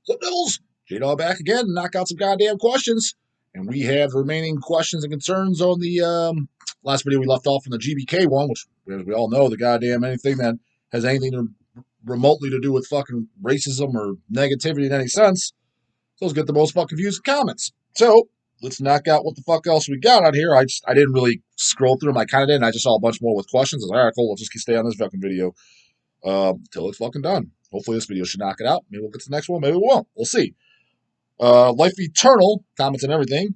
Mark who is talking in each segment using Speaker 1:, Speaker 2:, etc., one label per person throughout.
Speaker 1: So, Nils, J-Dog back again, knock out some goddamn questions. And we have remaining questions and concerns on the last video we left off from the GBK one, which, as we all know, the goddamn anything that has anything remotely to do with fucking racism or negativity in any sense, those get the most fucking views and comments. So, let's knock out what the fuck else we got on here. I didn't really scroll through them. I kind of did, and I just saw a bunch more with questions. I was like, all right, cool, let's just stay on this fucking video till it's fucking done. Hopefully this video should knock it out. Maybe we'll get to the next one. Maybe we won't. We'll see. Life Eternal comments and everything.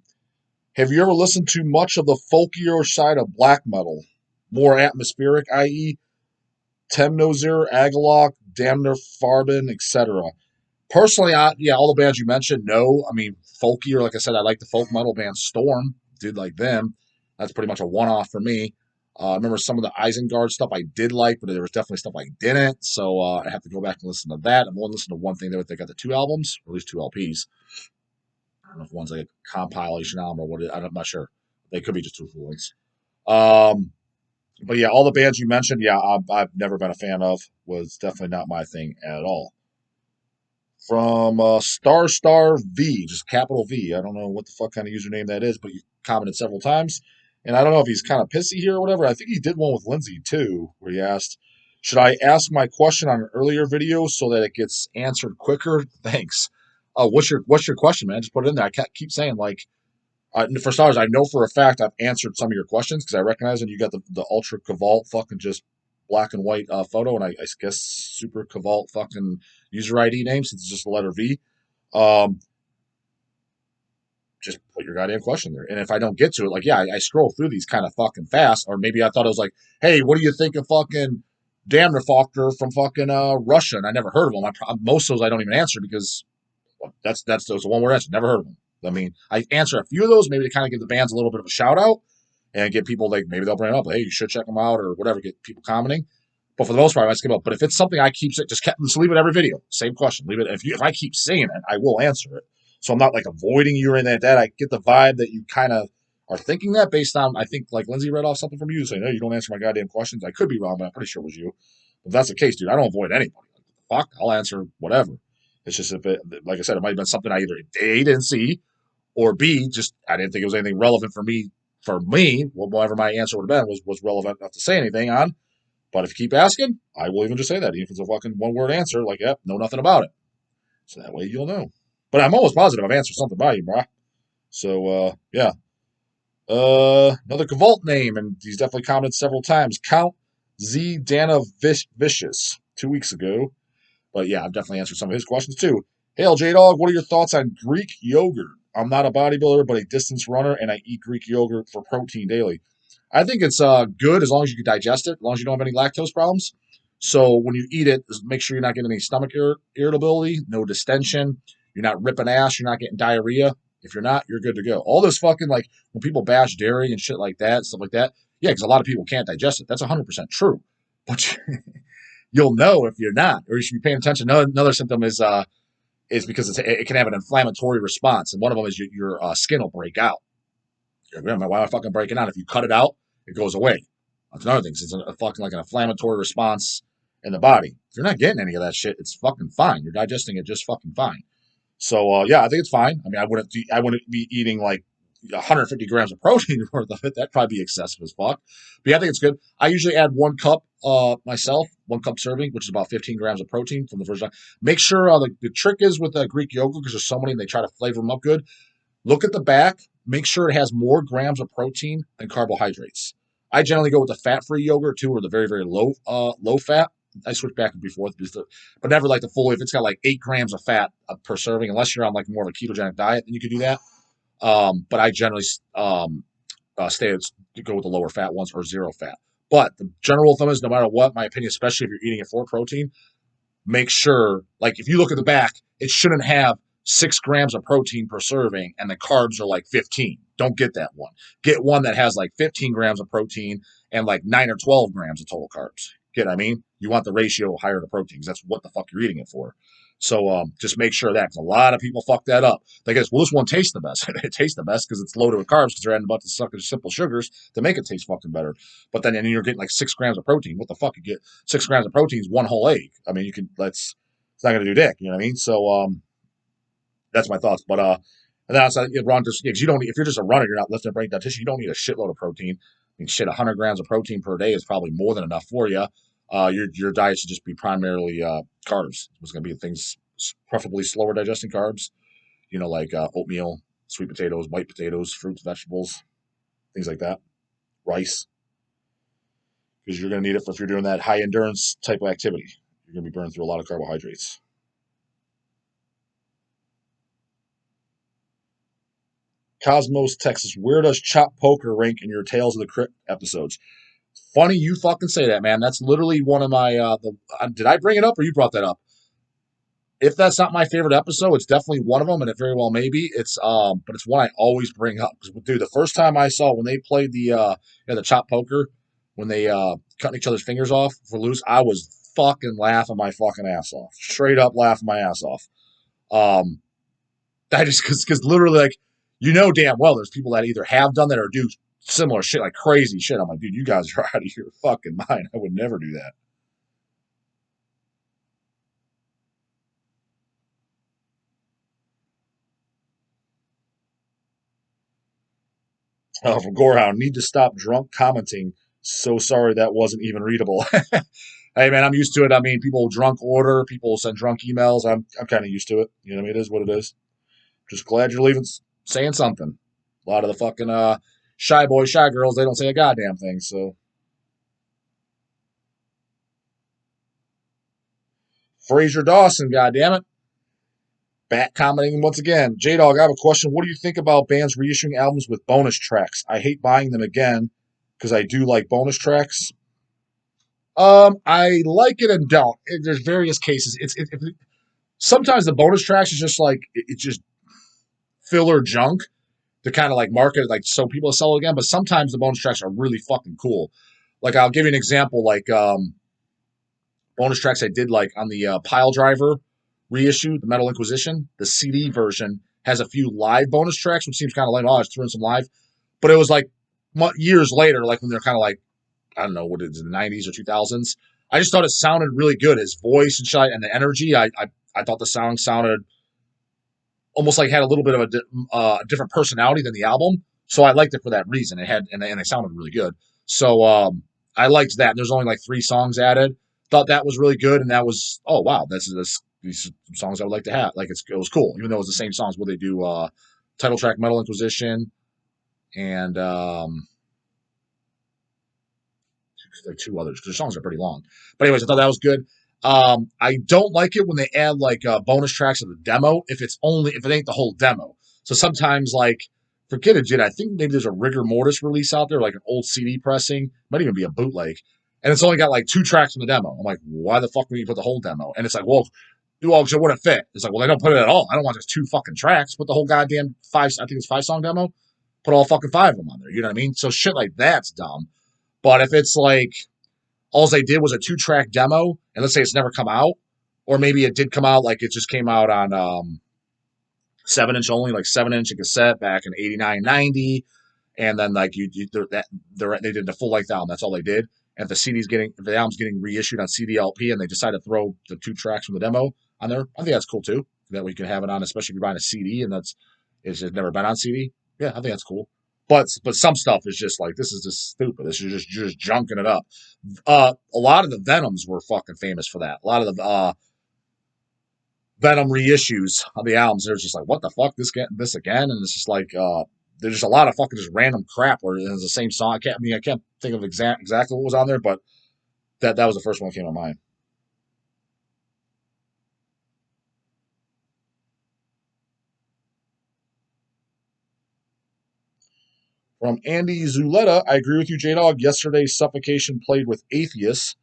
Speaker 1: Have you ever listened to much of the folkier side of black metal? More atmospheric, i.e., Temnozer, Agalok, Damner, Farben, etc. Personally, all the bands you mentioned, no. I mean, folkier, like I said, I like the folk metal band Storm. Did like them. That's pretty much a one-off for me. I remember some of the Isengard stuff I did like, but there was definitely stuff I didn't. So I have to go back and listen to that. I'm only listening to one thing. They got the 2 albums, or at least 2 LPs. I don't know if one's like a compilation album or what. I'm not sure. They could be just 2 full lengths. But yeah, all the bands you mentioned, I've never been a fan of. Was definitely not my thing at all. From Star V, just capital V. I don't know what the fuck kind of username that is, but you commented several times. And I don't know if he's kind of pissy here or whatever. I think he did one with Lindsay too, where he asked, should I ask my question on an earlier video so that it gets answered quicker? Thanks. What's your question, man? Just put it in there. I can't keep saying for starters, I know for a fact I've answered some of your questions because I recognize when you got the Ultra Cavalt fucking just black and white photo, and I guess Super Cavalt fucking user ID name since it's just the letter V. Just put your goddamn question there. And if I don't get to it, I scroll through these kind of fucking fast, or maybe I thought it was like, hey, what do you think of fucking Damner Faulkner from fucking Russia? And I never heard of them. Most of those I don't even answer because that's those one word answer. Never heard of them. I mean, I answer a few of those maybe to kind of give the bands a little bit of a shout out and get people maybe they'll bring it up. Hey, you should check them out or whatever. Get people commenting. But for the most part, I skip up. But if it's something I keep just leave it every video. Same question. Leave it. If I keep saying it, I will answer it. So I'm not avoiding you or anything like that. I get the vibe that you kind of are thinking that based on, I think Lindsay read off something from you saying, hey, you don't answer my goddamn questions. I could be wrong, but I'm pretty sure it was you. If that's the case, dude, I don't avoid anybody. Fuck, I'll answer whatever. It's just like I said, it might have been something I either A, didn't see, or B, just I didn't think it was anything relevant for me. Whatever my answer would have been was relevant enough to say anything on. But if you keep asking, I will even just say that. Even if it's a fucking one-word answer, yep, know nothing about it. So that way you'll know. But I'm almost positive I've answered something by you, brah. So, yeah. Another Cavalt name, and he's definitely commented several times. Count Z Dana Vicious 2 weeks ago. But yeah, I've definitely answered some of his questions too. Hail, J-Dog, what are your thoughts on Greek yogurt? I'm not a bodybuilder, but a distance runner, and I eat Greek yogurt for protein daily. I think it's good as long as you can digest it, as long as you don't have any lactose problems. So when you eat it, make sure you're not getting any stomach irritability, no distension. You're not ripping ass. You're not getting diarrhea. If you're not, you're good to go. All this fucking when people bash dairy and shit like that, stuff like that. Yeah, because a lot of people can't digest it. That's 100% true. But you'll know if you're not, or you should be paying attention. Another symptom is because it can have an inflammatory response, and one of them is your skin will break out. Why am I fucking breaking out? If you cut it out, it goes away. That's another thing. It's a fucking an inflammatory response in the body. If you're not getting any of that shit, it's fucking fine. You're digesting it just fucking fine. So yeah, I think it's fine. I mean, I wouldn't be eating 150 grams of protein worth of it. That'd probably be excessive as fuck. But yeah, I think it's good. I usually add 1 cup myself, 1 cup serving, which is about 15 grams of protein from the first time. Make sure the trick is with Greek yogurt, because there's so many and they try to flavor them up good. Look at the back. Make sure it has more grams of protein than carbohydrates. I generally go with the fat-free yogurt too, or the very, very low fat. I switch back and forth, but never the full. If it's got 8 grams of fat per serving, unless you're on more of a ketogenic diet, then you could do that. But I generally go with the lower fat ones or 0 fat. But the general thumb is, no matter what, my opinion, especially if you're eating it for protein, make sure, if you look at the back, it shouldn't have 6 grams of protein per serving and the carbs are 15. Don't get that one. Get one that has 15 grams of protein and 9 or 12 grams of total carbs. Get what I mean? You want the ratio higher to protein because that's what the fuck you're eating it for. So just make sure that, because a lot of people fuck that up. They guess, well, this one tastes the best. It tastes the best because it's loaded with carbs, because they're adding a bunch of simple sugars to make it taste fucking better. But then you're getting 6 grams of protein. What the fuck? You get 6 grams of protein is 1 whole egg. I mean, it's not going to do dick. You know what I mean? So that's my thoughts. But and then outside, run just because you don't. If you're just a runner, you're not lifting and breaking down tissue. You don't need a shitload of protein. I mean, shit, 100 grams of protein per day is probably more than enough for you. Your diet should just be primarily carbs. It's going to be things preferably slower digesting carbs. Like oatmeal, sweet potatoes, white potatoes, fruits, vegetables, things like that. Rice, because you're going to need it if you're doing that high endurance type of activity. You're going to be burning through a lot of carbohydrates. Cosmos, Texas. Where does Chop Poker rank in your Tales of the Crypt episodes? Funny you fucking say that, man. That's literally one of my. Did I bring it up or you brought that up? If that's not my favorite episode, it's definitely one of them, and it very well may be. But it's one I always bring up because, dude, the first time I saw when they played the Chop Poker, when they cutting each other's fingers off for loose, I was fucking laughing my fucking ass off, straight up laughing my ass off. I just because literally like damn well there's people that either have done that or do similar shit like crazy shit. I'm like, dude, you guys are out of your fucking mind. I would never do that. From Gorehound, need to stop drunk commenting. So sorry that wasn't even readable. Hey man, I'm used to it. I mean, people drunk order, people send drunk emails. I'm kind of used to it. You know what I mean? It is what it is. Just glad you're leaving saying something. A lot of the fucking shy boys, shy girls, they don't say a goddamn thing. So Fraser Dawson, goddammit. Back commenting once again. J Dog, I have a question. What do you think about bands reissuing albums with bonus tracks? I hate buying them again because I do like bonus tracks. I like it and don't. There's various cases. Sometimes the bonus tracks is just like it's just filler junk to kind of like market it like so people sell it again. But sometimes the bonus tracks are really fucking cool. Like I'll give you an example. Like bonus tracks I did like on the Pile Driver reissue, the Metal Inquisition. The CD version has a few live bonus tracks, which seems kind of lame. Oh, I just threw in some live, but it was like years later, like when they're kind of like I don't know what it is, in the 90s or 2000s. I just thought it sounded really good. His voice and shit and the energy. I thought the song sounded almost like had a little bit of a different personality than the album. So I liked it for that reason. It had and they sounded really good. So I liked that. There's only like 3 songs added. Thought that was really good, and that was wow. These songs I would like to have. Like it was cool, even though it was the same songs. Where they do title track Metal Inquisition and like 2 others because the songs are pretty long. But anyways, I thought that was good. I don't like it when they add like bonus tracks of the demo if it ain't the whole demo. So sometimes like forget it, Jid. I think maybe there's a rigor mortis release out there, like an old CD pressing, might even be a bootleg, and it's only got like 2 tracks from the demo. I'm like, why the fuck would you put the whole demo? And it's like, well, because it wouldn't fit. It's like, well, they don't put it at all. I don't want just 2 fucking tracks. Put the whole goddamn 5. I think it's 5-song demo. Put all fucking 5 of them on there. You know what I mean? So shit like that's dumb. But if it's like all they did was a 2-track demo, and let's say it's never come out, or maybe it did come out, like it just came out on 7-inch only, like 7-inch cassette back in 89, 90, and then like they did the full length album. That's all they did. And if the album's getting reissued on CD LP, and they decide to throw the 2 tracks from the demo on there, I think that's cool too. That we can have it on, especially if you're buying a CD and it's just never been on CD. Yeah, I think that's cool. But some stuff is just like this is just stupid. This is just junking it up. A lot of the Venoms were fucking famous for that. A lot of the Venom reissues of the albums, they're just like, what the fuck, this again? And it's just like there's just a lot of fucking just random crap where it's the same song. I can't think of exactly what was on there, but that was the first one that came to mind. From Andy Zuleta, I agree with you, J Dog. Yesterday's Suffocation played with Atheists.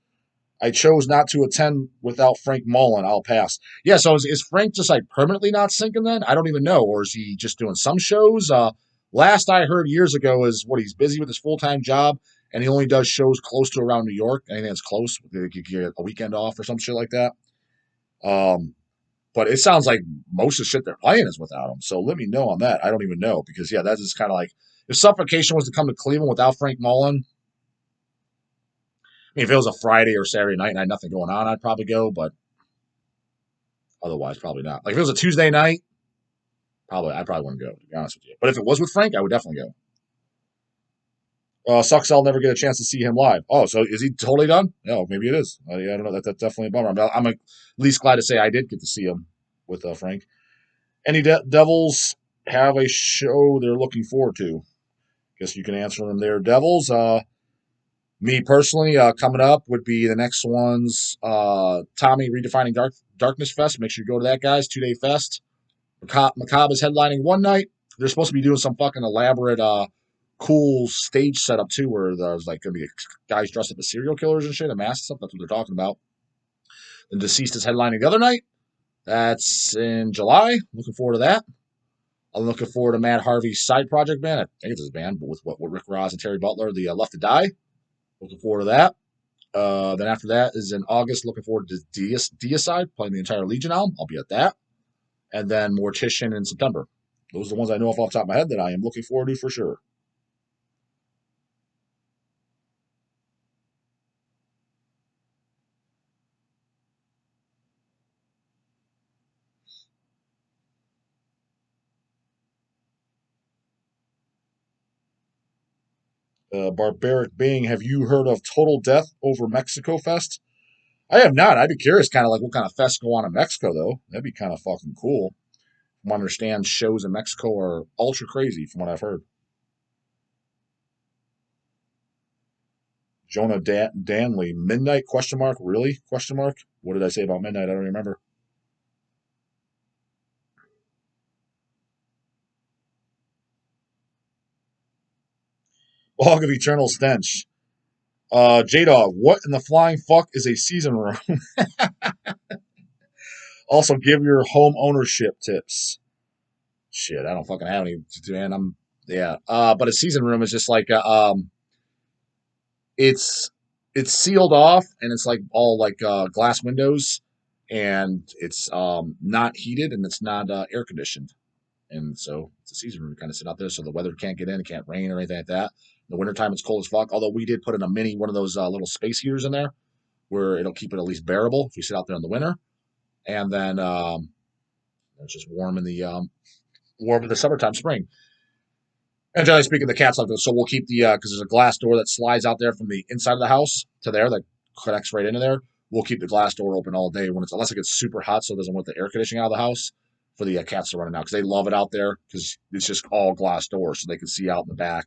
Speaker 1: I chose not to attend without Frank Mullen. I'll pass. Yeah, so is Frank just like permanently not sinking then? I don't even know. Or is he just doing some shows? Last I heard years ago is what he's busy with his full-time job and he only does shows close to around New York. Anything that's close, you get a weekend off or some shit like that. But it sounds like most of the shit they're playing is without him. So let me know on that. I don't even know because, yeah, that's just kind of like if Suffocation was to come to Cleveland without Frank Mullen, I mean, if it was a Friday or Saturday night and I had nothing going on, I'd probably go, but otherwise, probably not. Like if it was a Tuesday night I probably wouldn't go, to be honest with you. But if it was with Frank, I would definitely go. Sucks I'll never get a chance to see him live. Oh, so is he totally done? No, maybe it is. Yeah, I don't know. That's definitely a bummer. I'm at least glad to say I did get to see him with Frank. Any Devils have a show they're looking forward to? Guess you can answer them there, Devils. Me personally, coming up would be the next one's Tommy Redefining Darkness Fest. Make sure you go to that, guys. 2-day fest. Macabre is headlining one night. They're supposed to be doing some fucking elaborate, cool stage setup too, where there's like gonna be guys dressed up as serial killers and shit, and masks up. That's what they're talking about. The Deceased is headlining the other night. That's in July. Looking forward to that. I'm looking forward to Matt Harvey's side project band. I think it's his band, but with Rick Ross and Terry Butler, the Left to Die. Looking forward to that. Then after that is in August. Looking forward to Deicide, playing the entire Legion album. I'll be at that. And then Mortician in September. Those are the ones I know off the top of my head that I am looking forward to for sure. Barbaric Being, have you heard of Total Death over Mexico Fest? I have not. I'd be curious, kind of like what kind of fests go on in Mexico, though. That'd be kind of fucking cool. From what I understand, shows in Mexico are ultra crazy, from what I've heard. Jonah Danley, Midnight? Question mark? Really? Question mark? What did I say about Midnight? I don't remember. Log of Eternal Stench. J Dog, what in the flying fuck is a season room? Also, give your home ownership tips. Shit, I don't fucking have any, man. Yeah. But a season room is just like it's it's sealed off and it's like all like glass windows and it's not heated and it's not air conditioned. And so it's a season room. You kind of sit out there so the weather can't get in, it can't rain or anything like that. In the wintertime, it's cold as fuck. Although we did put in a mini one of those little space heaters in there where it'll keep it at least bearable if you sit out there in the winter. And then it's just warm in the summertime, spring. And generally speaking, the cats like those. So we'll keep the because there's a glass door that slides out there from the inside of the house to there that connects right into there. We'll keep the glass door open all day when it's unless it gets super hot, so it doesn't want the air conditioning out of the house for the cats to run it out because they love it out there because it's just all glass doors, so they can see out in the back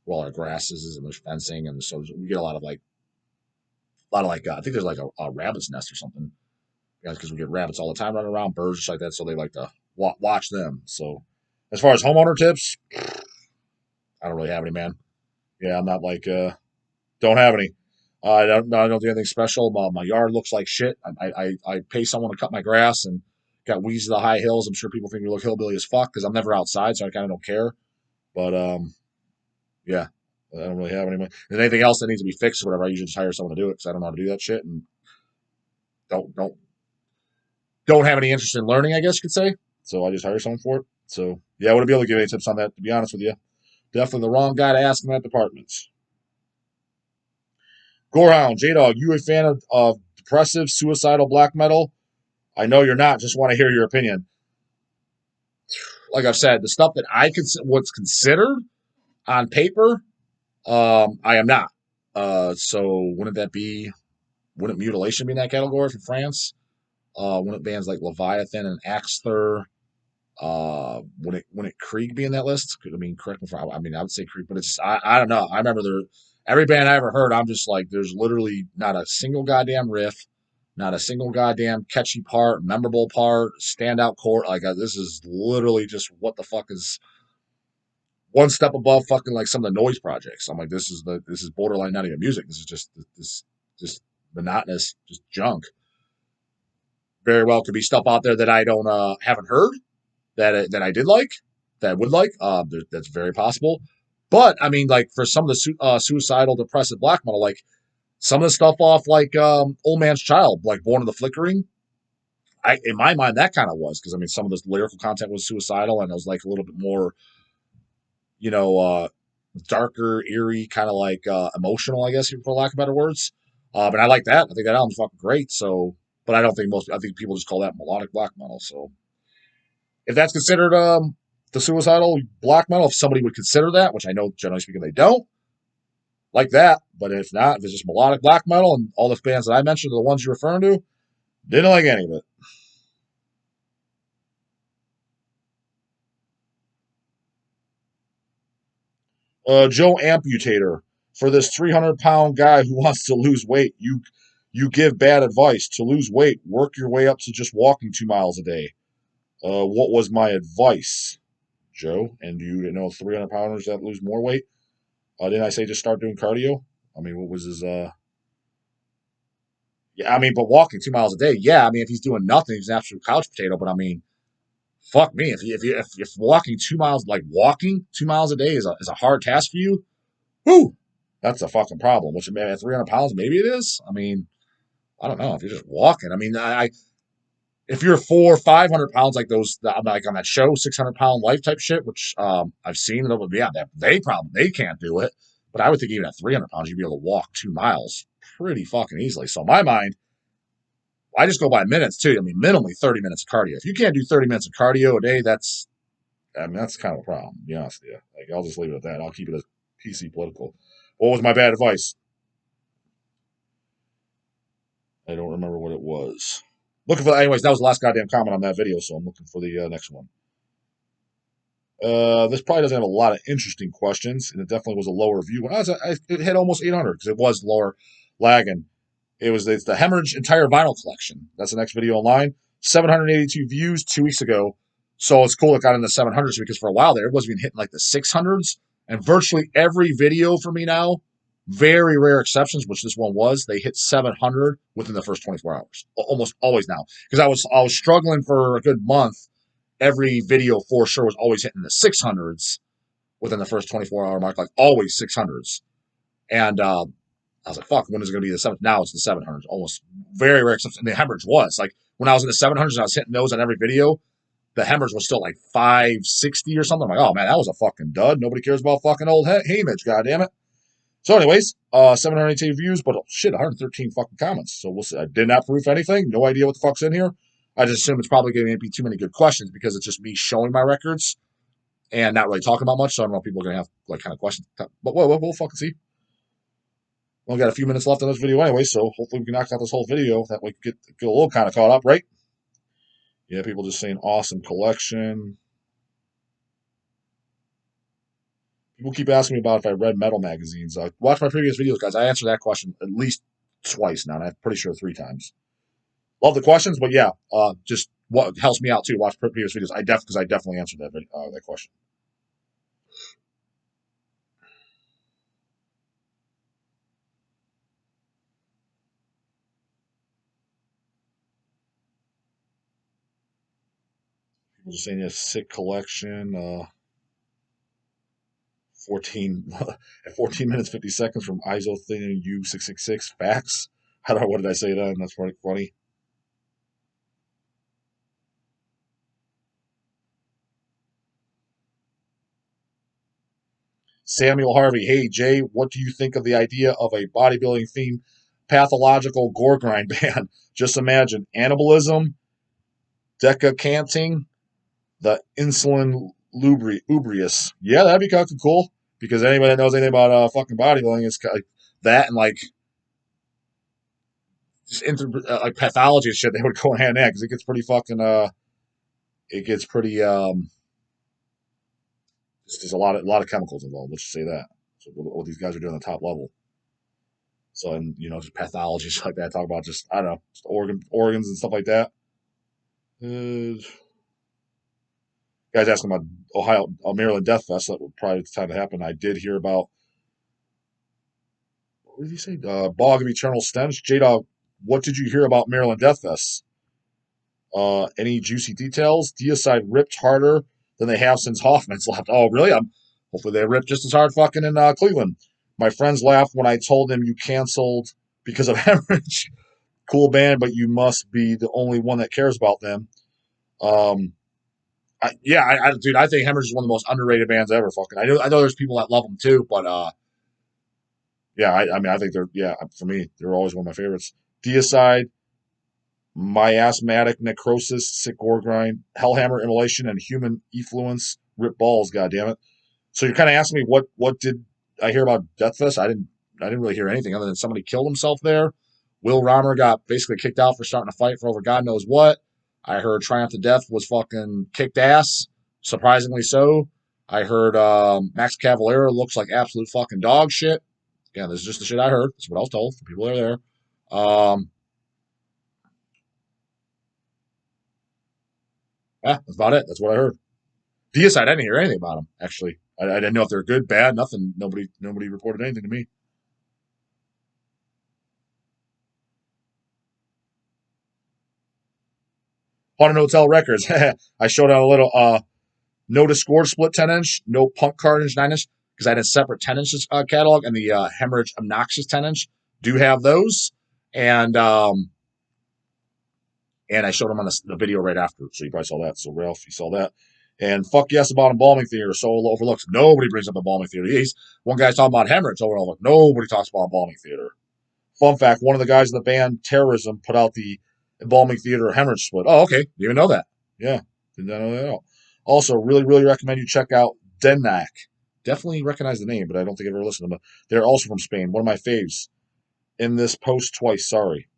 Speaker 1: where all our grass is and there's fencing, and so we get I think there's like a rabbit's nest or something, because we get rabbits all the time running around, birds just like that, so they like to watch them. So as far as homeowner tips, I don't really have any, man. Yeah, I'm not like don't have any. I don't do anything special. My yard looks like shit. I pay someone to cut my grass and got weeds to the high hills. I'm sure people think we look hillbilly as fuck because I'm never outside, so I kind of don't care. But yeah, I don't really have any. And anything else that needs to be fixed or whatever, I usually just hire someone to do it because I don't know how to do that shit and don't don't don't have any interest in learning. I guess you could say. So I just hire someone for it. So yeah, I wouldn't be able to give any tips on that. To be honest with you, definitely the wrong guy to ask in that department. Gorehound, J Dog, you a fan of depressive, suicidal black metal? I know you're not. Just want to hear your opinion. Like I've said, the stuff that what's considered on paper, I am not. So wouldn't Mutilation be in that category for France? Wouldn't bands like Leviathan and Axthur, wouldn't Krieg be in that list? I mean, correct me if I mean, I would say Krieg, but I don't know. I remember every band I ever heard, I'm just like, there's literally not a single goddamn riff, not a single goddamn catchy part, memorable part, standout chord. Like this is literally just what the fuck is one step above fucking like some of the noise projects. I'm like, this is borderline not even music. This is just monotonous, just junk. Very well could be stuff out there that I don't haven't heard that I did like that I would like. That's very possible. But I mean, like for some of the suicidal, depressive black metal, like some of the stuff off like Old Man's Child, like Born of the Flickering. In my mind, that kind of was because I mean, some of the lyrical content was suicidal, and it was like a little bit more, you know, darker, eerie, kind of like emotional, I guess, for lack of better words. But I like that. I think that album's fucking great. So, but I don't think I think people just call that melodic black metal. So, if that's considered the suicidal black metal, if somebody would consider that, which I know generally speaking they don't like that, but if not, if it's just melodic black metal and all the bands that I mentioned are the ones you're referring to, didn't like any of it. Joe Amputator, for this 300-pound guy who wants to lose weight, you give bad advice. To lose weight, work your way up to just walking 2 miles a day. What was my advice, Joe? And do you know 300-pounders that lose more weight? Didn't I say just start doing cardio? I mean, what was his? Yeah, I mean, but walking 2 miles a day, yeah. I mean, if he's doing nothing, he's an absolute couch potato. But I mean, fuck me, if walking 2 miles, like walking 2 miles a day is a hard task for you, whew, that's a fucking problem. Which, man, at 300 pounds, maybe it is. I mean, I don't know if you're just walking. I mean, if you're 400-500 pounds like those, like on that show, 600-pound life type shit, which I've seen, yeah, they can't do it. But I would think even at 300 pounds, you'd be able to walk 2 miles pretty fucking easily. So in my mind, I just go by minutes too. I mean, minimally 30 minutes of cardio. If you can't do 30 minutes of cardio a day, that's kind of a problem, to be honest with you. Like, I'll just leave it at that. I'll keep it as PC political. What was my bad advice? I don't remember what it was. Looking for, anyways, that was the last goddamn comment on that video, so I'm looking for the next one. This probably doesn't have a lot of interesting questions, and it definitely was a lower view. It hit almost 800 because it was lower lagging. It's the Hemorrhage entire vinyl collection. That's the next video online. 782 views 2 weeks ago. So it's cool it got in the 700s because for a while there, it wasn't even hitting like the 600s. And virtually every video for me now, very rare exceptions, which this one was, they hit 700 within the first 24 hours. Almost always now. Because I was struggling for a good month. Every video for sure was always hitting the 600s within the first 24-hour mark, like always 600s. And I was like, fuck, when is it going to be the 700s? Now it's the 700s. Almost very rare exception. And the Hemorrhage was. Like, when I was in the 700s and I was hitting those on every video, the Hemorrhage was still like 560 or something. I'm like, oh, man, that was a fucking dud. Nobody cares about fucking old Hamage, goddammit. So anyways, 718 views, but shit, 113 fucking comments. So we'll see. I did not proof anything. No idea what the fuck's in here. I just assume it's probably going to be too many good questions because it's just me showing my records and not really talking about much. So I don't know if people are going to have like kind of questions. But we'll fucking see. We only got a few minutes left on this video anyway, so hopefully we can knock out this whole video. That way we get a little kind of caught up, right? Yeah, people just saying awesome collection. People keep asking me about if I read metal magazines. Watch my previous videos, guys. I answered that question at least twice now, and I'm pretty sure 3 times. Love the questions, but yeah, just what helps me out too. Watch previous videos. Because I definitely answered that question. People just saying, yeah, sick collection. 14 at 14 minutes 50 seconds from isothin U666 facts. What did I say then? That's pretty funny. Samuel Harvey, hey Jay, what do you think of the idea of a bodybuilding themed pathological gore grind band? Just imagine anabolism, decacanting, the insulin lubrius. Yeah, that'd be kind of cool because anybody that knows anything about fucking bodybuilding is like that and like just like pathology and shit. They would go hand in hand because it gets pretty fucking there's a lot of chemicals involved. Let's just say that. So what these guys are doing at the top level. So and just pathology shit like that. Talk about just I don't know, just organs and stuff like that. Guys asking about Maryland Death Fest. That would probably time to happen. I did hear about. What did he say? Bog of Eternal Stench. J-Dog, what did you hear about Maryland Death Fest? Any juicy details? Deicide ripped harder than they have since Hoffman's left. Oh, really? Hopefully they ripped just as hard fucking in Cleveland. My friends laughed when I told them you canceled because of Hemorrhage. Cool band, but you must be the only one that cares about them. Dude, I think Hemorrhage is one of the most underrated bands ever. Fucking, I know there's people that love them too, but I think for me, they're always one of my favorites. Deicide, miasmatic necrosis, sick gore grind, hellhammer immolation, and human effluence. Rip balls, goddammit. So you're kind of asking me what did I hear about Death Fest? I didn't really hear anything other than somebody killed himself there. Will Romer got basically kicked out for starting a fight for over God knows what. I heard Triumph to Death was fucking kicked ass, surprisingly so. I heard Max Cavalera looks like absolute fucking dog shit. Yeah, this is just the shit I heard. That's what I was told from people that are there. Yeah, that's about it. That's what I heard. Deicide, I didn't hear anything about them, actually. I didn't know if they're good, bad, nothing. Nobody reported anything to me. Haunted Hotel Records. I showed out a little no Discord split 10-inch, no punk carnage 9-inch, because I had a separate 10-inch catalog, and the hemorrhage obnoxious 10-inch do have those. And I showed them on the video right after, so you probably saw that. So Ralph, you saw that. And fuck yes about embalming theater, so overlooked. Nobody brings up embalming theater. One guy's talking about hemorrhage over and over. Nobody talks about embalming theater. Fun fact: one of the guys in the band Terrorism put out the embalming theater hemorrhage split. Oh, okay, didn't even know that. Yeah, didn't know that at all. Also, really recommend you check out Denak. Definitely recognize the name, but I don't think I've ever listened to them. They're also from Spain. One of my faves. In this post twice. Sorry,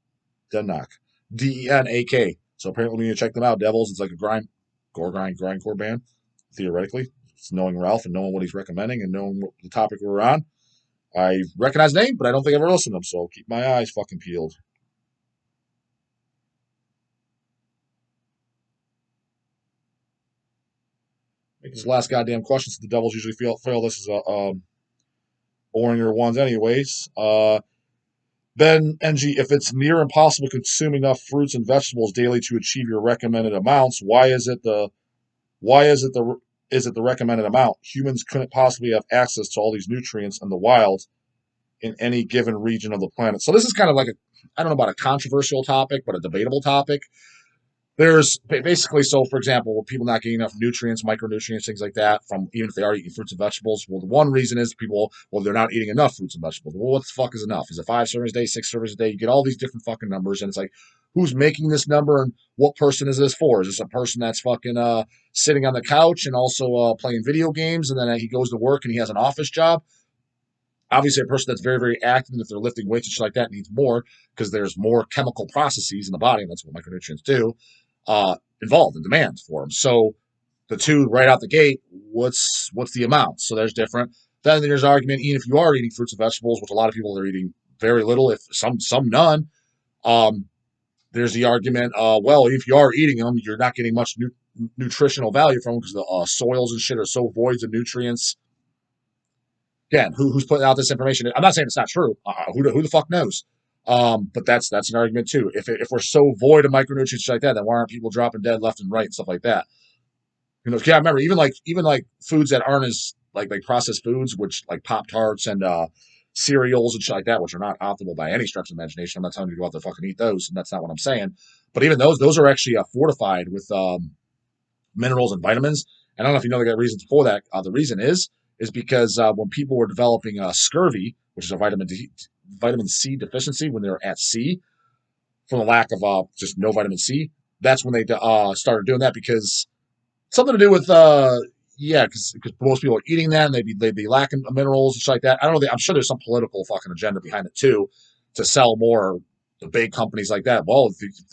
Speaker 1: Denak. Denak. So apparently we need to check them out. Devils, it's like a grindcore band, theoretically. It's knowing Ralph and knowing what he's recommending and knowing what the topic we're on. I recognize the name, but I don't think I've ever listened to them, so keep my eyes fucking peeled. Make this last goddamn question since the Devils usually feel this is a boringer ones anyways. Ben NG, if it's near impossible to consume enough fruits and vegetables daily to achieve your recommended amounts, why is it the recommended amount? Humans couldn't possibly have access to all these nutrients in the wild in any given region of the planet. So this is kind of like I don't know about a controversial topic, but a debatable topic. There's basically, so for example, people not getting enough nutrients, micronutrients, things like that, from even if they are eating fruits and vegetables. Well, the one reason is people, well, they're not eating enough fruits and vegetables. Well, what the fuck is enough? Is it 5 servings a day, 6 servings a day? You get all these different fucking numbers, and it's like, who's making this number and what person is this for? Is this a person that's fucking sitting on the couch and also playing video games, and then he goes to work and he has an office job? Obviously, a person that's very active, and if they're lifting weights and shit like that, needs more because there's more chemical processes in the body, and that's what micronutrients do, involved in demand for them. So the two right out the gate, what's the amount? So there's different. Then there's argument, even if you are eating fruits and vegetables, which a lot of people are eating very little, if some none. Um, there's the argument, well, if you are eating them, you're not getting much nutritional value from them because the soils and shit are so void of nutrients. Again, who's putting out this information? I'm not saying it's not true. Who the fuck knows? But that's an argument too. If we're so void of micronutrients like that, then why aren't people dropping dead left and right and stuff like that? Yeah, I remember even like foods that aren't as like processed foods, which like Pop Tarts and cereals and shit like that, which are not optimal by any stretch of the imagination. I'm not telling you to go out there fucking eat those, and that's not what I'm saying. But even those are actually fortified with minerals and vitamins. And I don't know if you know the reasons for that. The reason is because when people were developing scurvy, which is a vitamin C deficiency when they're at sea from the lack of just no vitamin C, that's when they started doing that because something to do with yeah, because most people are eating that and they'd be lacking minerals and shit like that. I don't know. I'm sure there's some political fucking agenda behind it too, to sell more the big companies like that. Well,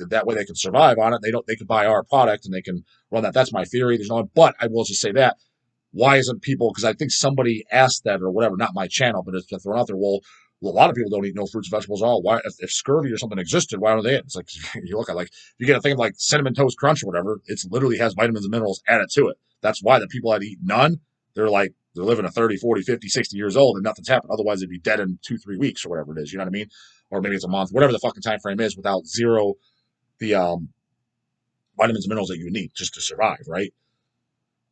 Speaker 1: that way they can survive on it. They can buy our product and they can run that. That's my theory. There's no, but I will just say that. Why isn't people? Because I think somebody asked that or whatever, not my channel, but it's been thrown out there. Well, a lot of people don't eat no fruits and vegetables at all. Why, if scurvy or something existed, why don't they? It's like you look at like you get a thing of like cinnamon toast crunch or whatever. It's literally has vitamins and minerals added to it. That's why the people that eat none, they're living to 30, 40, 50, 60 years old and nothing's happened. Otherwise, they'd be dead in 2, 3 weeks or whatever it is. You know what I mean? Or maybe it's a month, whatever the fucking time frame is, without zero the vitamins and minerals that you need just to survive, right?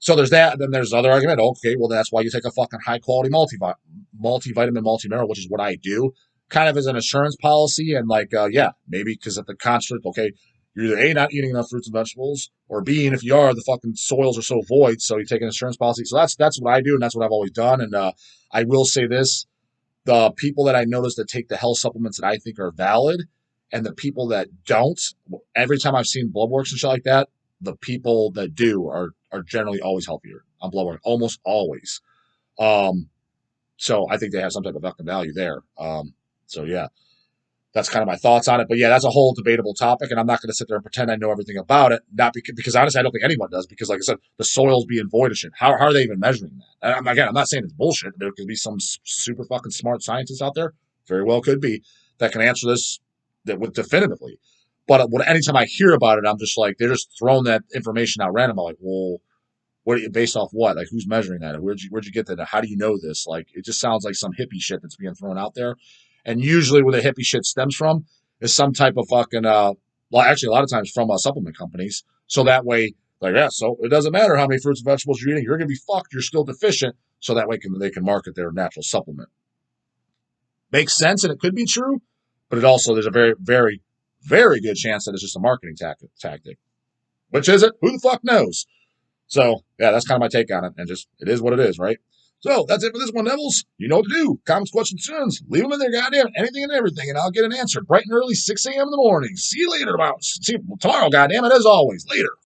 Speaker 1: So there's that. And then there's the other argument. Okay, well, that's why you take a fucking high quality multivitamin, multi-mineral, which is what I do, kind of as an insurance policy. And yeah, maybe because at the construct, okay, you're either A, not eating enough fruits and vegetables, or B, and if you are, the fucking soils are so void. So you take an insurance policy. So that's what I do, and that's what I've always done. And I will say this: the people that I notice that take the health supplements that I think are valid And the people that don't, every time I've seen blood works and shit like that, the people that do are generally always healthier on blood work, almost always. Um, so I think they have some type of fucking value there. So yeah, that's kind of my thoughts on it. But yeah, that's a whole debatable topic, and I'm not going to sit there and pretend I know everything about it. Not because honestly, I don't think anyone does. Because like I said, the soil's being void of shit. How are they even measuring that? And again, I'm not saying it's bullshit. There could be some super fucking smart scientists out there, very well could be, that can answer this that with definitively. But anytime I hear about it, I'm just like, they're just throwing that information out random. I'm like, well, what based off what? Like, who's measuring that? Where'd you get that? How do you know this? Like, it just sounds like some hippie shit that's being thrown out there. And usually, where the hippie shit stems from is some type of fucking well, actually, a lot of times from supplement companies. So that way, like, yeah, so it doesn't matter how many fruits and vegetables you're eating, you're gonna be fucked. You're still deficient. So that way, they can market their natural supplement. Makes sense, and it could be true, but it also there's a very, very, very good chance that it's just a marketing tactic. Which is it? Who the fuck knows? So, yeah, that's kind of my take on it. And just, it is what it is, right? So, that's it for this one, Devils. You know what to do. Comments, questions, concerns. Leave them in there, goddamn. Anything and everything. And I'll get an answer bright and early, 6 a.m. in the morning. See you later. See you tomorrow, goddamn it, as always. Later.